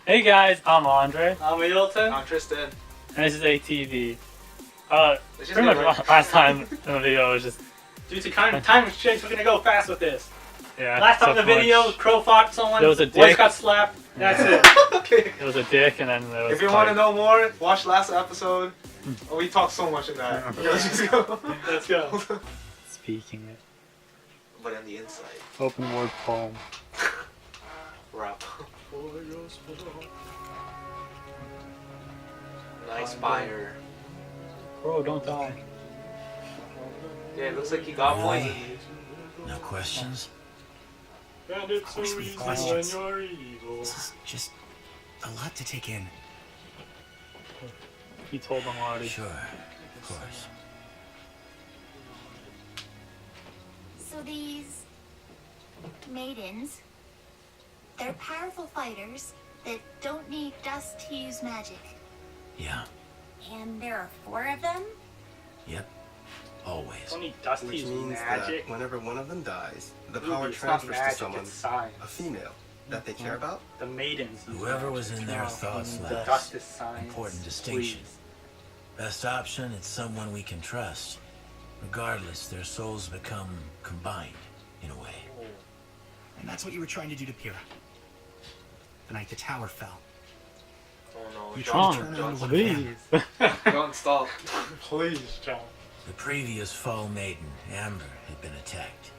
Hey guys, I'm Andre. I'm Middleton. I'm Tristan. And this is ATV. Pretty much last time in the video was just... Due to time restraints, we're gonna go fast with this. Yeah. Last time in the video, Crow fought someone, there was a voice dick. got slapped, that's it. Okay. It was a dick and then there was... If you want to know more, watch last episode. We talked so much in that. Let's just go. Let's go. Speaking it. But on the inside. Open word poem. Rap. Nice fire. Bro, don't die. Yeah, it looks like he got poison. No questions? And it's so Of easy course when it's- you're evil. This is just a lot to take in. He told them already. Sure, of course. So these maidens, they're powerful fighters that don't need dust to use magic. Yeah, And there are 4 of them? yep, always. Only Dusty's Which means magic. that whenever one of them dies, the Ruby, power it's not transfers to magic, someone, it's science. a female, that they care about. The maidens. use Whoever magic. was in their thoughts The last. dust is science. Important distinction. Please. Best option, it's someone we can trust. Regardless, their souls become combined, in a way. And that's what you were trying to do to Pyrrha. The night the tower fell. Oh no, You John, tried to turn her John, into one of them. Please. John, stop. Please, John. The previous foe maiden, Amber, had been attacked.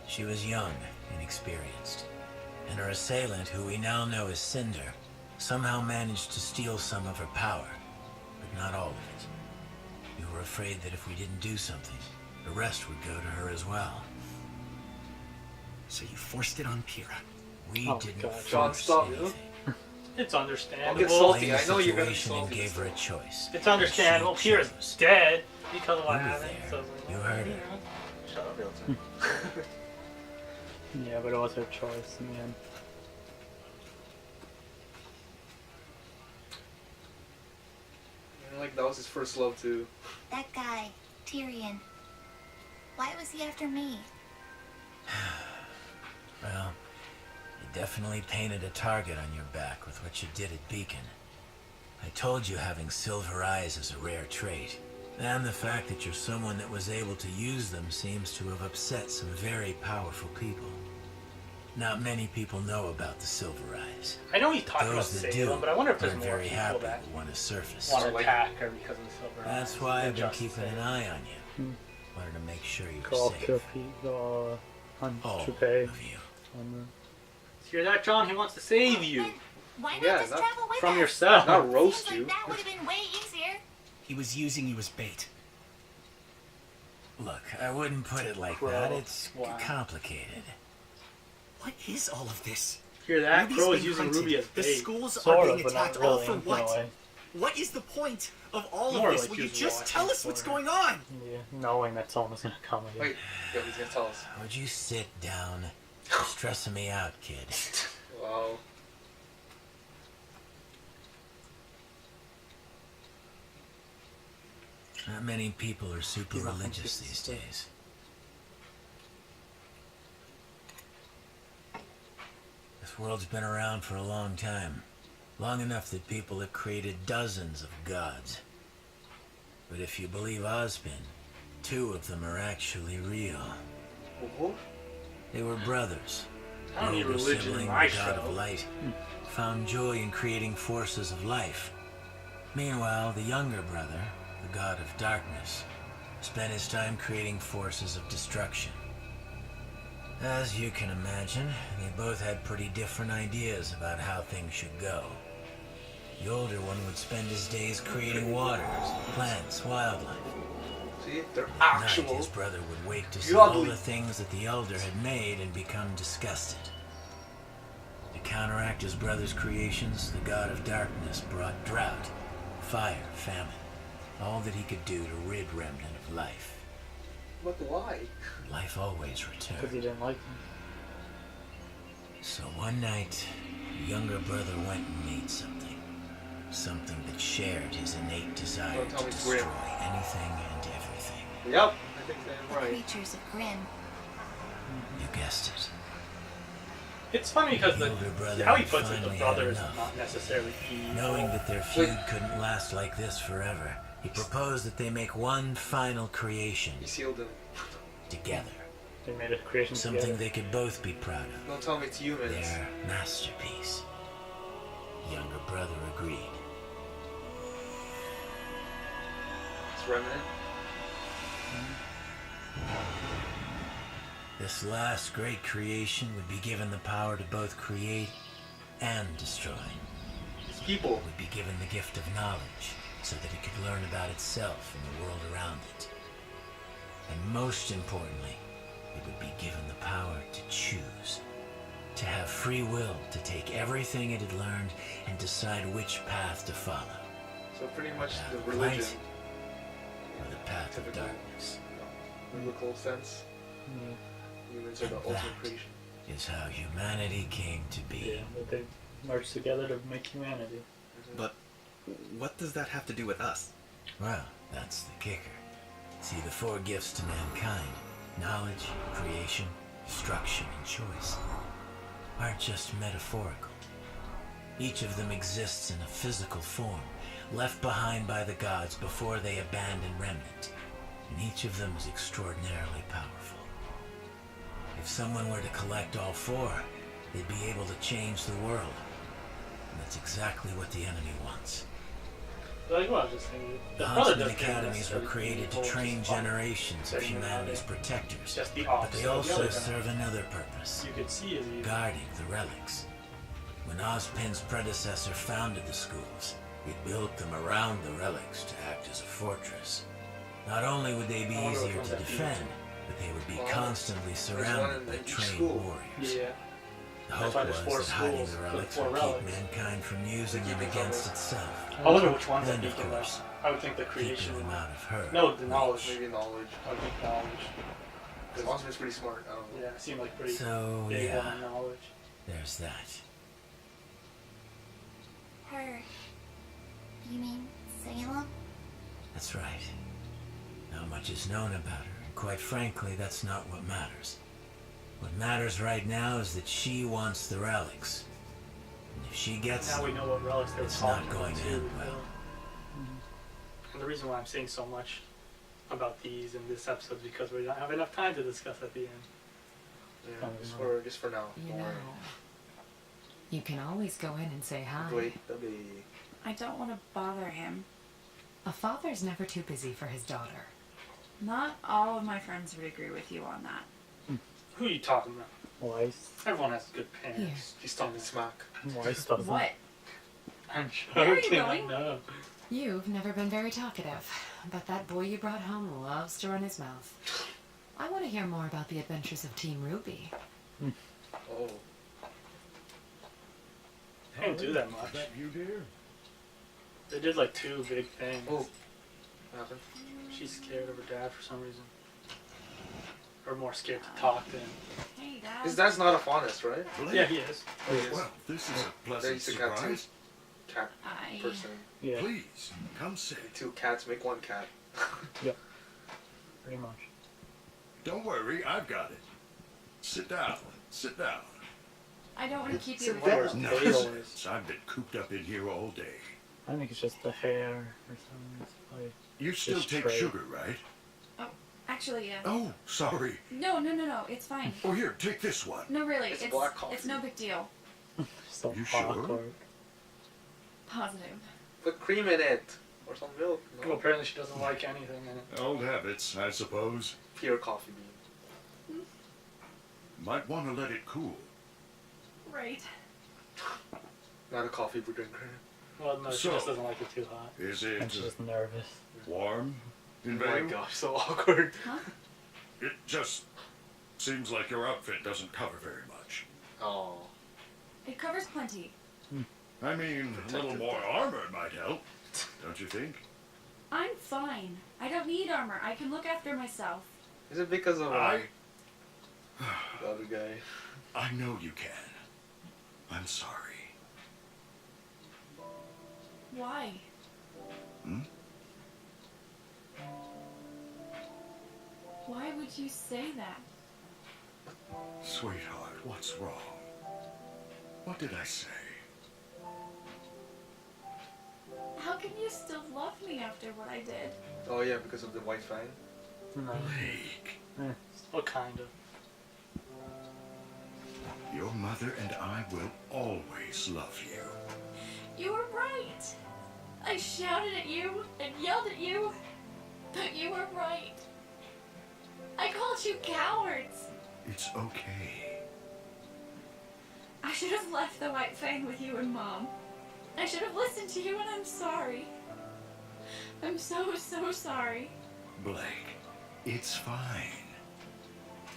She was young, inexperienced. And her assailant, who we now know as Cinder, somehow managed to steal some of her power. But not all of it. We were afraid that if we didn't do something, the rest would go to her as well. So you forced it on Pyrrha. We Oh, didn't God. force John, stop, you know? anything. It's I'll understandable. get salty. Blamed I know the you're gonna be situation and salty. gave her a choice. It's understandable. And she Pyrrha's chose. dead because of what You were happened. there. So, You heard her. Shut up, Middleton. Yeah, but it was her choice in the end. Like that was his first love too. That guy, Tyrion. Why was he after me? Well, you definitely painted a target on your back with what you did at Beacon. I told you having silver eyes is a rare trait. And the fact that you're someone that was able to use them seems to have upset some very powerful people. Not many people know about the silver eyes. I know he's talking about Those that do Salem, but I wonder if there's aren't more very people happy that with one to surface. want to like- attack her because of the silver That's eyes. why They're I've been just keeping an saying. eye on you. Wanted to make sure you Call were safe. Kirby, on All Trepay. of you. Hear that, John? He wants to save you Then why not Yeah, just not travel with from us? yourself. Not roast Seems you. like that would have been way easier. He was using you as bait. Look, I wouldn't put it like Crow. that. It's Wow. complicated. What is all of this? Hear that? Ruby's Crow is being using hunted. Ruby as The bait. schools Sort are of, being but not attacked. All really, for in a what? way. What is the point of all More of this? like Will you he's just watching tell us for what's it. going on? Yeah, knowing that someone was gonna come again. Wait, yeah, he's gonna tell us. Would you sit down? You're stressing me out, kid. Wow. Not many people are super He's not religious gonna these sit. days. This world's been around for a long time. Long enough that people have created dozens of gods. But if you believe Ozpin, 2 of them are actually real. Who? They were brothers. I don't need The older religion in sibling, my the god show. of light, found joy in creating forces of life. Meanwhile, the younger brother, the god of darkness, spent his time creating forces of destruction. As you can imagine, they both had pretty different ideas about how things should go. The older one would spend his days creating waters, plants, wildlife. See, they're At night, actual. his brother would wake to see Godly. all the things that the elder had made and become disgusted. To counteract his brother's creations, the god of darkness brought drought, fire, famine, all that he could do to rid Remnant of life. But why? Life always Because he returned. didn't like him. So one night, the younger brother went and made something. Something that shared his innate desire Don't tell to me it's destroy Grim. anything and everything. Yep, I think The that's right. creatures of Grimm. You guessed it. It's funny because The older brother how he had puts it, the finally brother had is enough. not necessarily evil. Knowing that their feud couldn't last like this forever, he proposed that they make one final creation He sealed him. together. They made a creation Something together. they could both be proud of. Don't tell me it's humans. Their masterpiece. Younger brother agreed. It's Remnant. This last great creation would be given the power to both create and destroy. It's people. Would be given the gift of knowledge so that it could learn about itself and the world around it. And most importantly, it would be given the power to choose. To have free will to take everything it had learned and decide which path to follow. So pretty much Path the of religion. light or the path of Typical. darkness. Biblical sense. Humans are the And ultimate that creation. is how humanity came to be. Yeah, but they merged together to make humanity. But what does that have to do with us? Well, that's the kicker. See, the four gifts to mankind, knowledge, creation, destruction, and choice, aren't just metaphorical. Each of them exists in a physical form, left behind by the gods before they abandoned Remnant, and each of them is extraordinarily powerful. If someone were to collect all four, they'd be able to change the world. And that's exactly what the enemy wants. Like what I was just saying. The Huntsman Academies were created to train generations of humanity's protectors, Just the but opposite. they of the also other guy. serve another purpose, You could see as you. guarding the relics. When Ozpin's predecessor founded the schools, he built them around the relics to act as a fortress. Not only would they be I wonder which easier one's to that defend, but they would be Well, constantly one surrounded in by each trained school. warriors. Yeah. The That's hope why was there's four that hiding schools the with relics four would keep relics. mankind from using them keep it against covered. itself. I wonder which ones that And of beacon course, I would think the creation. keeping them out of her. No, the knowledge. Maybe knowledge. I would think knowledge. Because Osmond's pretty smart. I don't know. Yeah, it seemed like pretty So, big yeah, on knowledge. there's that. Her. You mean Salem? That's right. Not much is known about her, and quite frankly, that's not what matters. What matters right now is that she wants the relics. And if she gets Now we them, know what relics they're it's talking not going about to too. end well. And the reason why I'm saying so much about these in this episode is because we don't have enough time to discuss at the end. Yeah, just for now. You Don't know, worry. you can always go in and say hi. Wait, that'll be. I don't want to bother him. A father's never too busy for his daughter. Not all of my friends would agree with you on that. Who are you talking about? Weiss. Everyone has good parents. He's talking smack. Weiss doesn't. What? I'm Where are you joking. going? No. You've never been very talkative, but that boy you brought home loves to run his mouth. I want to hear more about the adventures of Team RWBY. Oh. They didn't do that much. Is that you, dear? They did like two big things. Oh. What happened? She's scared of her dad for some reason. Or more scared to talk than. Hey, Dad. His dad's not a faunus, right? Blake. Yeah, he is. Oh, he is. Well, this is a They pleasant used to got two surprise. cat I... person. Yeah, Please, come sit. Two cats make one cat. pretty much. Don't worry, I've got it. Sit down. Sit down. I don't want to keep you Sit waiting. down. Where's Nonsense. I've been cooped up in here all day. I think it's just the hair or something. It's like, You still Just take trade. sugar, right? Actually, yeah. Oh, sorry. No, it's fine. Oh, here, take this one. No, really, It's black coffee. it's no big deal. so You sure? awkward. Positive. Put cream in it. Or some milk. Well, No. apparently she doesn't like anything in it. Old habits, I suppose. Pure coffee bean. Might want to let it cool. Right. Not a coffee drinker. Well, no, she So- just doesn't like it too hot. Is And it she's just nervous. warm in Oh my Vale? gosh, so awkward. It just seems like your outfit doesn't cover very much. Oh. It covers plenty. I mean, a little more armor might help, don't you think? I'm fine. I don't need armor. I can look after myself. Is it because of I the other guy? I know you can. I'm sorry. Why? Hmm? Why would you say that? Sweetheart, what's wrong? What did I say? How can you still love me after what I did? Oh yeah, because of the white fang. No. Blake, What kind of? your mother and I will always love you. You were right. I shouted at you and yelled at you, but you were right. I called you cowards. It's okay. I should have left the White Fang with you and Mom. I should have listened to you, and I'm sorry. I'm so sorry. Blake, it's fine.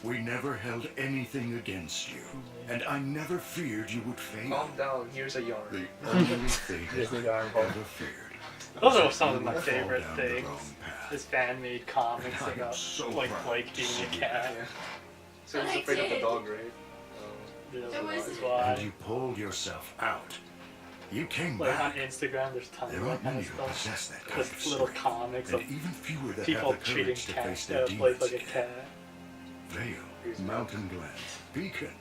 We never held anything against you, and I never feared you would fail. Calm down. Here's a yarn. The only thing Here's the I yarn. ever feared. Those are was some that of you my would fall favorite down the things. wrong path. This fan-made comics I am about so like proud Blake to being see a you. cat. Yeah. So he's I afraid of the did. dog, right? That's It was- why. And you pulled yourself out. You came Like on back. Instagram, there's tons There of that aren't kind many of who stuff. possess that kind of Just little strength, comics and of even fewer that people have the treating courage to face cats their that Blake demons. like a cat. Vale, Mountain Glen, Beacon.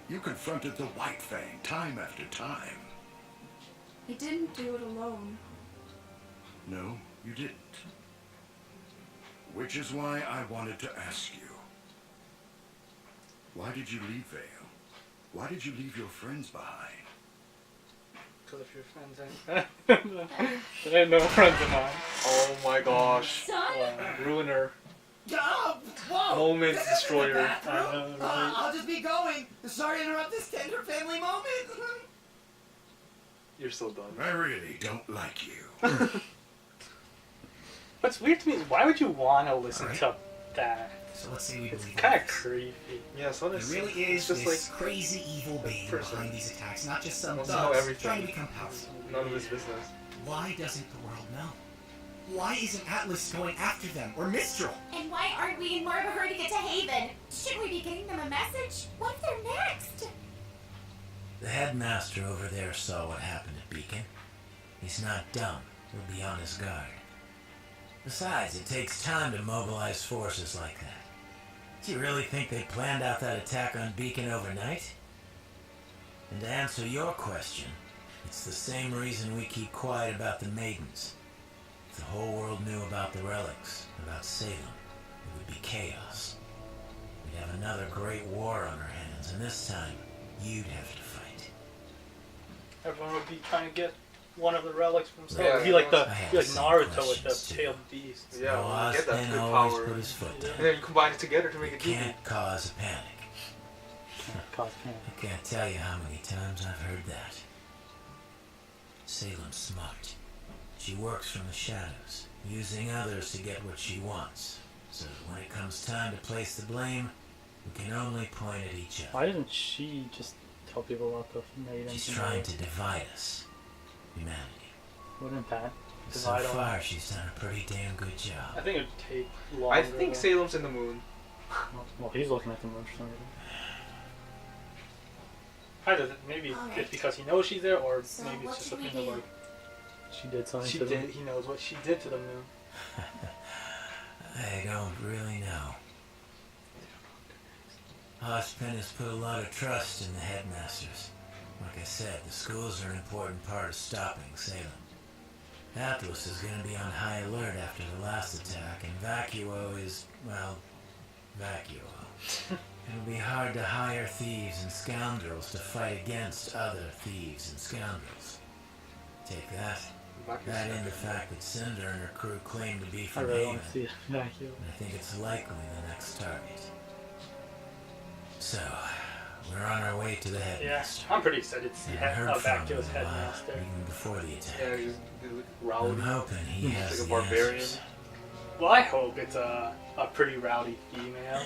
You confronted the White Fang time after time. I didn't do it alone. No, you didn't. Which is why I wanted to ask you. Why did you leave Vale? Why did you leave your friends behind? Because if your friends ain't. There ain't no friends of mine. Oh my gosh. Son? Ruiner. Oh, whoa! Moment This isn't the destroyer. bathroom. I know, right? I'll just be going. Sorry to interrupt this tender family moment. You're so done. I really don't like you. What's weird to me is why would you want to listen Alright. to that? So let's say we It's believe kind of this. creepy. Yeah, so There it's really is it's just this like crazy evil being person. behind these attacks, not just some Wants to know thugs everything. trying to become powerful. none of his business. Why doesn't the world know? Why isn't Atlas going after them, or Mistral? And why aren't we in more of a hurry to get to Haven? Shouldn't we be getting them a message? What if they're next? The headmaster over there saw what happened at Beacon. He's not dumb. He'll be on his guard. Besides, it takes time to mobilize forces like that. Do you really think they planned out that attack on Beacon overnight? And to answer your question, it's the same reason we keep quiet about the maidens. If the whole world knew about the relics, about Salem, it would be chaos. We'd have another great war on our hands, and this time, you'd have to fight. Everyone would be trying to get one of the relics for themselves. Yeah, It'd be like I have like some Naruto with questions, the too. tailed beast. Yeah, The well, lost get that man good always power. put his foot down. And then you combine it together to make You it deeper. can't cause a panic. I can't tell you how many times I've heard that. Salem's smart. She works from the shadows, using others to get what she wants. So that when it comes time to place the blame, we can only point at each other. Why doesn't she just tell people about the maidens? She's and trying the- to divide us. Humanity. Wouldn't that? So divide far, us? she's done a pretty damn good job. I think it would take longer. I think though. Salem's in the moon. Well, he's looking at the moon for some reason. Either maybe Alright. it's because he knows she's there, or So maybe what it's just a should we thing of do? like she did something. She to did. The, he knows what she did to the moon. I don't really know. Ozpin has put a lot of trust in the headmasters. Like I said, the schools are an important part of stopping Salem. Atlas is going to be on high alert after the last attack, and Vacuo is, well, Vacuo. It'll be hard to hire thieves and scoundrels to fight against other thieves and scoundrels. Take that. Add in the fact that Cinder and her crew claim to be I from really Haven, want to see it. Thank you. and I think it's likely the next target. So, we're on our way to the Yeah, headmaster. I'm pretty excited to see I haven't heard from Vacuo's him in a while, headmaster. even before the attack. Yeah, he's like I'm rowdy. hoping he He's has like a the barbarian. answers. Well, I hope it's a pretty rowdy female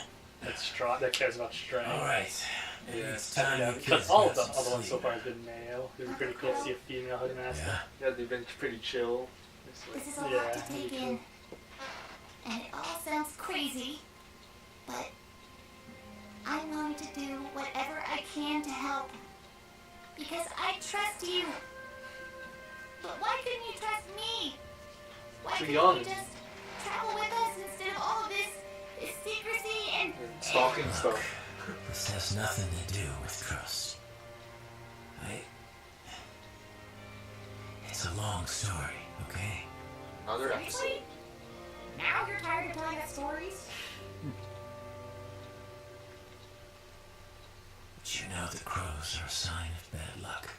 that cares about strength. All right, maybe Yeah. it's time Yeah, you because kids all of got the some other ones so sleep. far have been male. It would be pretty cool to see a female headmaster. Yeah, Yeah, they've been pretty chill. It's like- This is a Yeah, lot to take me in. And it all sounds crazy, but I'm going to do whatever I can to help. Because I trust you. But why couldn't you trust me? Why Too couldn't young. you just travel with us instead of all of this secrecy and Stalking stuff. this has nothing to do with trust. It's a long story, okay? Another episode. Seriously? Now you're tired of telling us stories? But you know the crows are a sign of bad luck.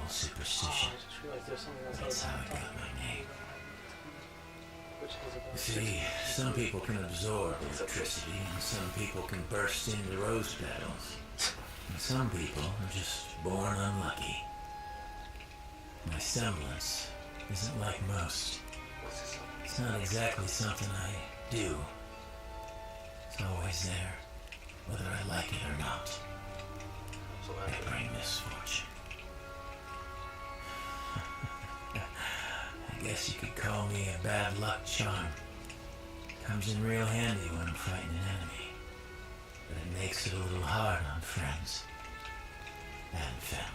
Old superstition. I just realized there's something else. That's how I got my name. Which is about You see, some people can absorb electricity, and some people can burst into rose petals. And some people are just born unlucky. My semblance isn't like most. It's not exactly something I do. It's always there, whether I like it or not. I bring misfortune. I guess you could call me a bad luck charm. Comes in real handy when I'm fighting an enemy. But it makes it a little hard on friends and family.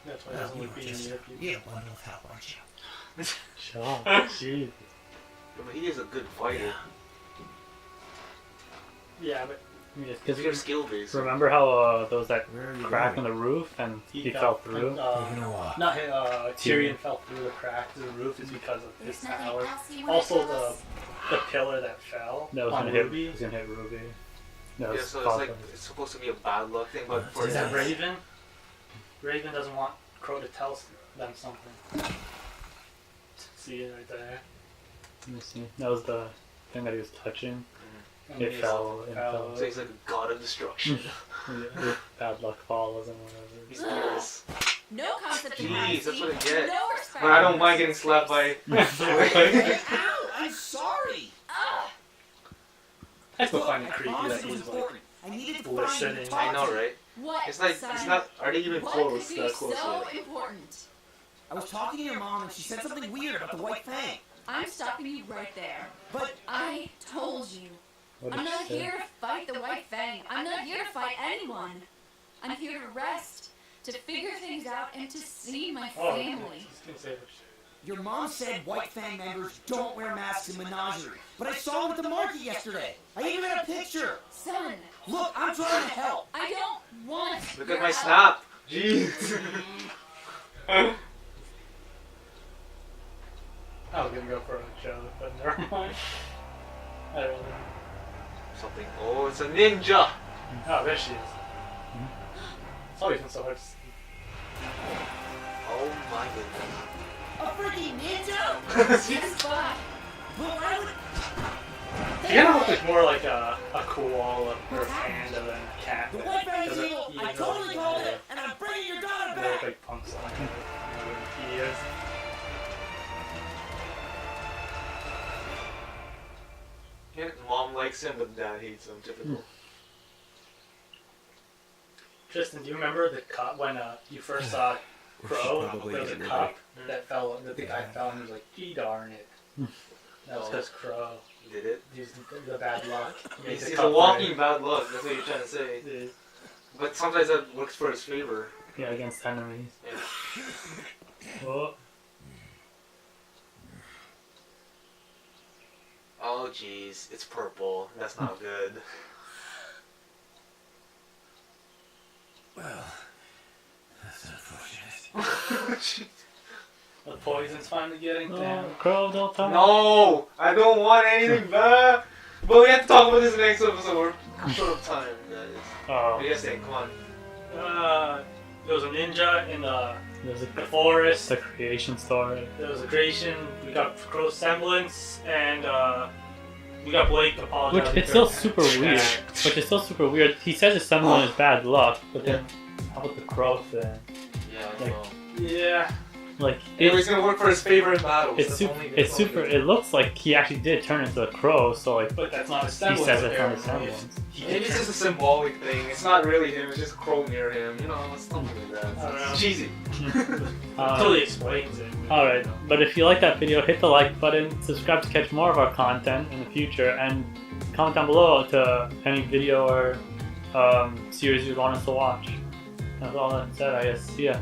That's why it Well, doesn't you look were being just near people. a bundle of help, aren't you? Sean, jeez. I mean, he is a good fighter. Yeah, but Because you're skill based. Remember how there was that Where are you crack in going? the roof and he fell through? Taking a walk. Not Tyrion fell through the crack to the roof is because of his There's nothing power. else you want Also, to tell us? the pillar that fell That was on gonna hit. Ruby. Was gonna hit Ruby. No, Yeah, it's so it's false. like it's supposed to be a bad luck thing, but for Is that him, Raven? Raven doesn't want Crow to tell them something. See it right there. Let me see. That was the thing that he was touching. And It he fell. It fell. so he's like a god of destruction. Yeah, bad luck follows and whatever. He's fearless. No concept of Jeez, privacy. that's what I get. No respect. But I don't mind getting slapped by. Ow! I'm sorry! Ugh. I still Look, find I it creepy promised that it was he's like important. I needed to listening. find you to I talk know, to. right? What? It's like son? it's not. Are they even What close? could be That close so yet? important? I was talking to your mom and she said something weird about the white fang. I'm stopping you right there. But I told you. What I'm did not she say? here to fight the White Fang. I'm not here to fight anyone. I'm here to rest, to figure things out, and to see my Oh, family. he's gonna say what your mom said white fang members don't wear masks in menagerie. But I saw them at the market yesterday. I even had a picture. Son, Look, I'm trying to help. I don't want Look your at my help. snap. Jeez. I was gonna go for a joke, but never mind. I don't know. Something. Oh, it's a ninja. Oh, there she is. It's always been so hard to see. Oh my goodness. A freaking ninja? Yes, but But I would... She kind of looks like more like a koala or a panda than a cat. The white fang is Doesn't evil. even I totally really called know it, and I'm bringing your daughter They look back. like punks on it. He is. Yeah, mom likes him, but dad hates him. Typical. Tristan, do you remember the cup when you first saw Crow? Probably There was a did, cup that fell, that the guy fell, and he was like, "Gee darn it." That was because Crow Did it? used the bad luck. He made the He's cup a walking right. bad luck. That's what you're trying to say. It is. But sometimes that works for his favor. Yeah, against enemies. Yeah. Oh, Oh jeez, it's purple. That's not good. Well, that's unfortunate. The poison's finally getting no, down. Crow, don't tell me. No, I don't want anything bad. But we have to talk about this next episode. We're short of time, guys. Oh, What do you guys think? Come on. There was a ninja in the there's the forest. the creation story. There was a creation. We got Crow's semblance, and we got Blake apologizing. Which it's for still super weird. Which is still super weird. He says it's someone is bad luck, but then how about the crow thing? Yeah, Like, well. Yeah. Like It's it's gonna work for his favor in battles. it's That's super. only- It's that's only super. good. It looks like he actually did turn into a crow. So like But that's not a he semblance. says it's not a apparently. semblance. Maybe it's just a symbolic thing. It's not really him. It's just Crow near him. You know, it's something like that. I don't know. It's cheesy. Until he explains it. Alright, but if you like that video, hit the like button, subscribe to catch more of our content in the future, and comment down below to any video or series you want us to watch. That's all that said, I guess. See ya.